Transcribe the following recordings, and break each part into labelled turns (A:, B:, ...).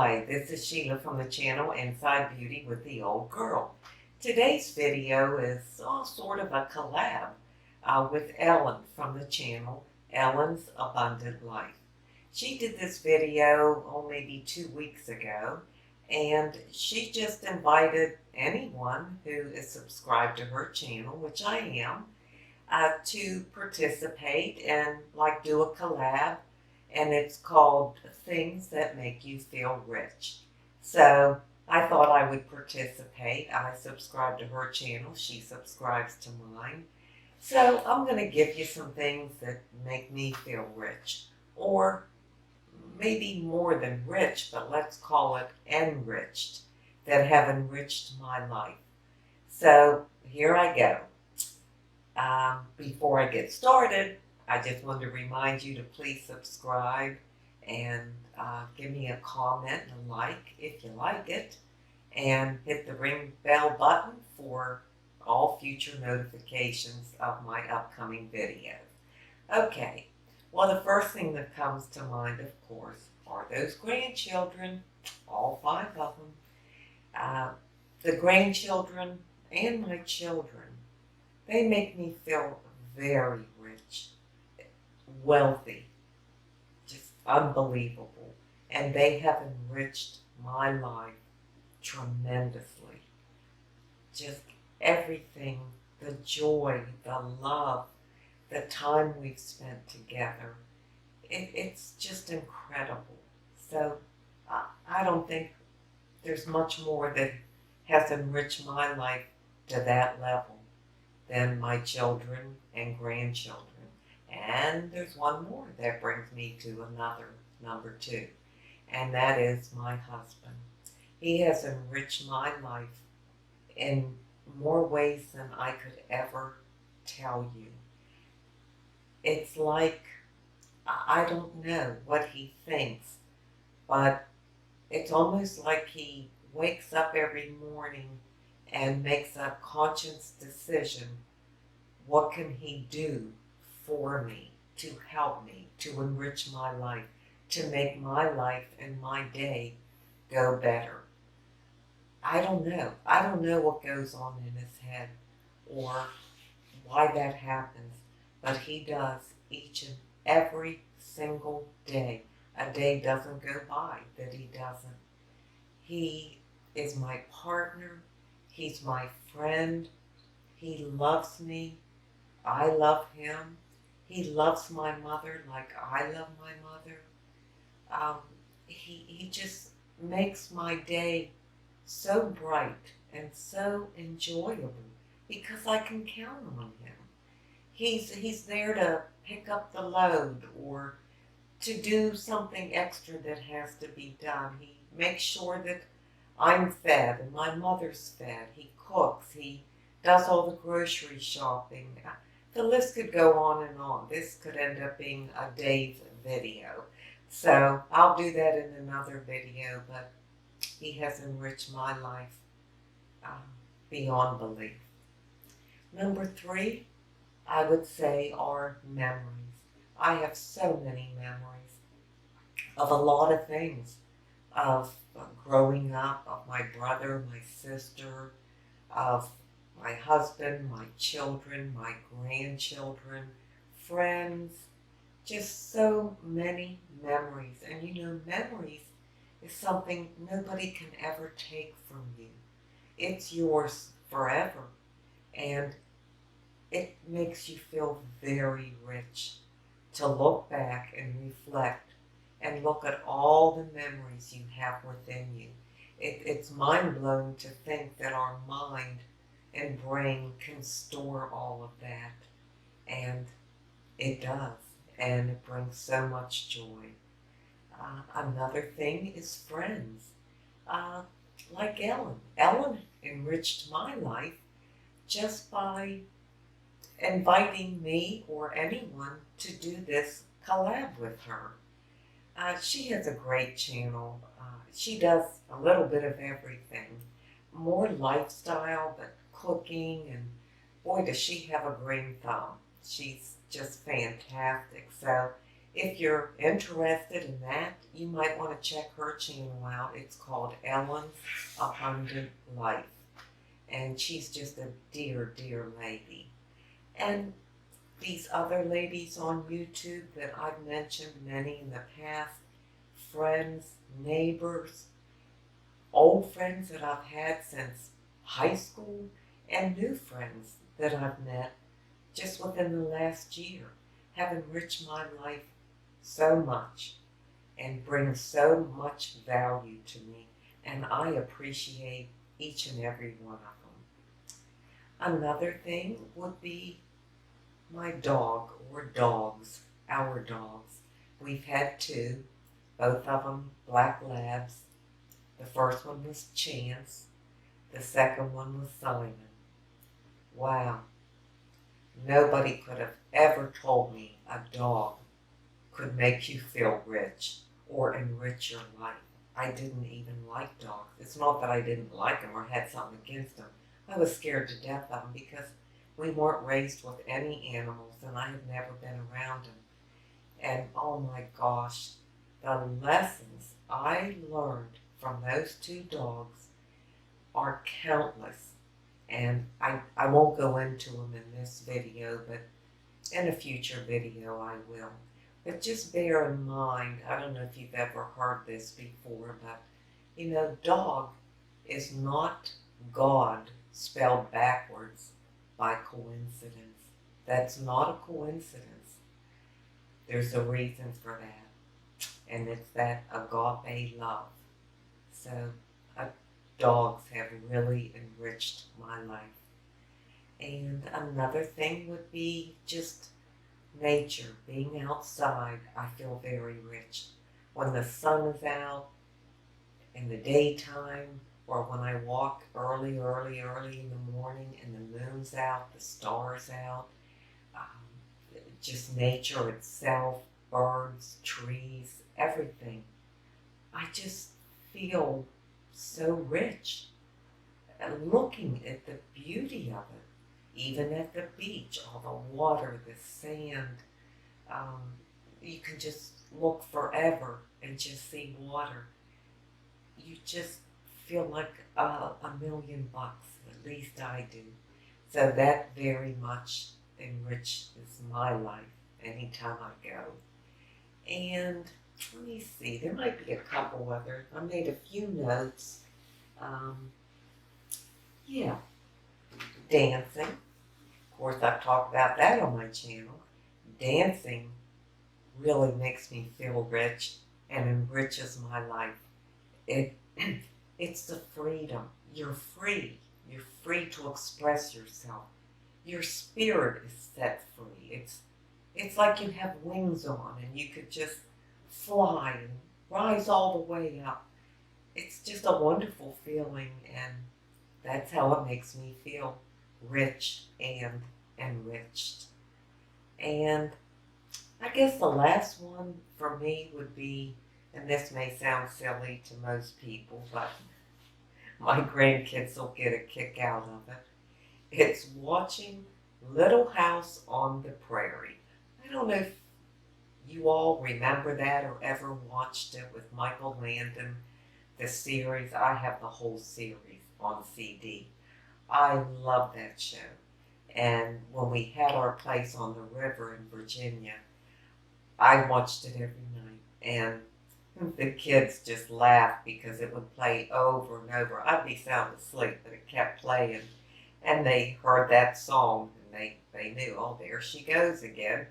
A: Hi, this is Sheila from the channel Inside Beauty with the Old Girl. Today's video is sort of a collab with Ellen from the channel Ellen's Abundant Life. She did this video maybe 2 weeks ago, and she just invited anyone who is subscribed to her channel, which I am, to participate and do a collab, and it's called Things That Make You Feel Rich. So I thought I would participate. I subscribe to her channel. She subscribes to mine. So I'm going to give you some things that make me feel rich, or maybe more than rich, but let's call it enriched, that have enriched my life. So here I go. Before I get started, I just want to remind you to please subscribe and give me a comment and a like if you like it, and hit the ring bell button for all future notifications of my upcoming videos. Okay, well, the first thing that comes to mind, of course, are those grandchildren, all 5 of them. The grandchildren and my children, they make me feel very rich, wealthy, just unbelievable. And they have enriched my life tremendously. Just everything, the joy, the love, the time we've spent together. It's just incredible. So I don't think there's much more that has enriched my life to that level than my children and grandchildren. And there's one more that brings me to another, number 2, and that is my husband. He has enriched my life in more ways than I could ever tell you. It's like, I don't know what he thinks, but it's almost like he wakes up every morning and makes a conscious decision. What can he do for me, to help me, to enrich my life, to make my life and my day go better? I don't know. I don't know what goes on in his head or why that happens, but he does each and every single day. A day doesn't go by that he doesn't. He is my partner. He's my friend. He loves me. I love him. He loves my mother like I love my mother. He just makes my day so bright and so enjoyable because I can count on him. He's there to pick up the load or to do something extra that has to be done. He makes sure that I'm fed and my mother's fed. He cooks. He does all the grocery shopping. The list could go on and on. This could end up being a day's video. So I'll do that in another video, but he has enriched my life beyond belief. Number 3, I would say, are memories. I have so many memories of a lot of things, of growing up, of my brother, my sister, of my husband, my children, my grandchildren, friends, just so many memories. And you know, memories is something nobody can ever take from you. It's yours forever. And it makes you feel very rich to look back and reflect and look at all the memories you have within you. It's mind-blowing to think that our mind and brain can store all of that, and it does, and it brings so much joy. Another thing is friends, like Ellen. Ellen enriched my life just by inviting me or anyone to do this collab with her. She has a great channel. She does a little bit of everything, more lifestyle, but cooking, and boy, does she have a green thumb. She's just fantastic. So if you're interested in that, you might want to check her channel out. It's called Ellen's Abundant Life. And she's just a dear, dear lady. And these other ladies on YouTube that I've mentioned, many in the past, friends, neighbors, old friends that I've had since high school, and new friends that I've met just within the last year, have enriched my life so much and bring so much value to me, and I appreciate each and every one of them. Another thing would be my dog, or dogs, our dogs. We've had two, both of them black labs. The first one was Chance, the second one was Simon. Wow, nobody could have ever told me a dog could make you feel rich or enrich your life. I didn't even like dogs. It's not that I didn't like them or had something against them. I was scared to death of them because we weren't raised with any animals and I had never been around them. And oh my gosh, the lessons I learned from those two dogs are countless. And I won't go into them in this video, but in a future video I will. But just bear in mind, I don't know if you've ever heard this before, but you know, dog is not God spelled backwards by coincidence. That's not a coincidence. There's a reason for that, and it's that agape love. So dogs have really enriched my life. And another thing would be just nature, being outside. I feel very rich. When the sun is out in the daytime, or when I walk early in the morning and the moon's out, the stars out, just nature itself, birds, trees, everything. I just feel so rich looking at the beauty of it. Even at the beach, all the water, the sand, you can just look forever and just see water. You just feel like $1,000,000, at least I do. So that very much enriches my life anytime I go. And let me see, there might be a couple others. I made a few notes. Yeah, dancing. Of course, I've talked about that on my channel. Dancing really makes me feel rich and enriches my life. It's the freedom. You're free. You're free to express yourself. Your spirit is set free. It's like you have wings on and you could just fly and rise all the way up. It's just a wonderful feeling, and that's how it makes me feel rich and enriched. And I guess the last one for me would be, and this may sound silly to most people, but my grandkids will get a kick out of it. It's watching Little House on the Prairie. I don't know if you all remember that or ever watched it with Michael Landon, the series. I have the whole series on CD. I love that show. And when we had our place on the river in Virginia, I watched it every night. And the kids just laughed because it would play over and over. I'd be sound asleep, but it kept playing. And they heard that song and they knew, oh, there she goes again.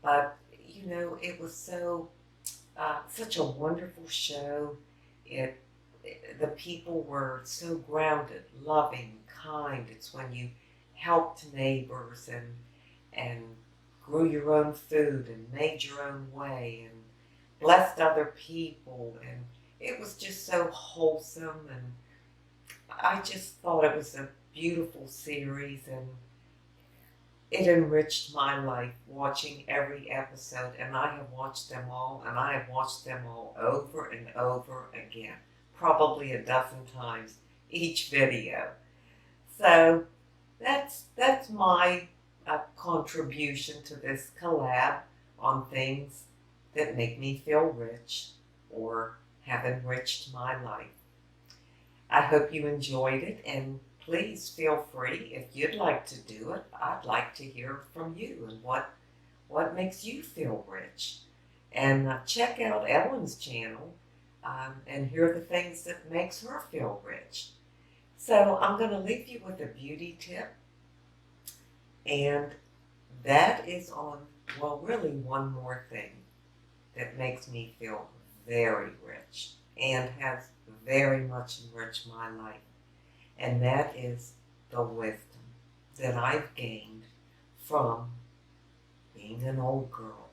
A: But, you know, it was such a wonderful show. The people were so grounded, loving, kind. It's when you helped neighbors and grew your own food and made your own way and blessed other people. And it was just so wholesome. And I just thought it was a beautiful series, and it enriched my life watching every episode. And I have watched them all, and I have watched them all over and over again, probably a dozen times each video. So that's my contribution to this collab on things that make me feel rich or have enriched my life. I hope you enjoyed it, and please feel free if you'd like to do it. I'd like to hear from you and what makes you feel rich. And check out Ellen's channel and hear the things that makes her feel rich. So I'm going to leave you with a beauty tip, and that is on, well, really one more thing that makes me feel very rich and has very much enriched my life, and that is the wisdom that I've gained from being an old girl.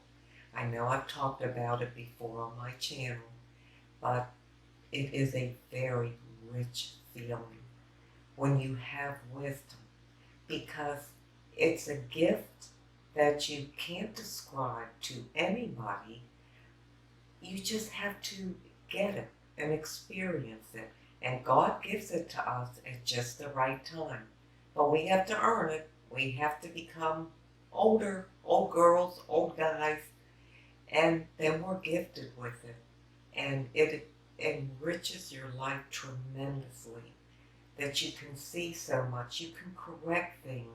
A: I know I've talked about it before on my channel, but it is a very rich feeling when you have wisdom, because it's a gift that you can't describe to anybody. You just have to get it and experience it. And God gives it to us at just the right time. But we have to earn it. We have to become older, old girls, old guys, and then we're gifted with it. And it enriches your life tremendously, that you can see so much. You can correct things.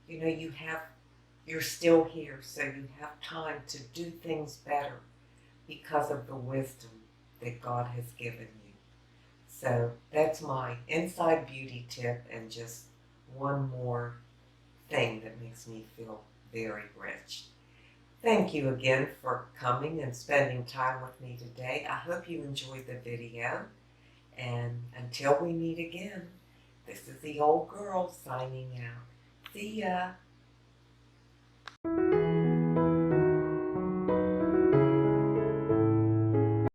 A: You know, you're still here, so you have time to do things better because of the wisdom that God has given you. So that's my inside beauty tip, and just one more thing that makes me feel very rich. Thank you again for coming and spending time with me today. I hope you enjoyed the video, and until we meet again, this is the old girl signing out. See ya.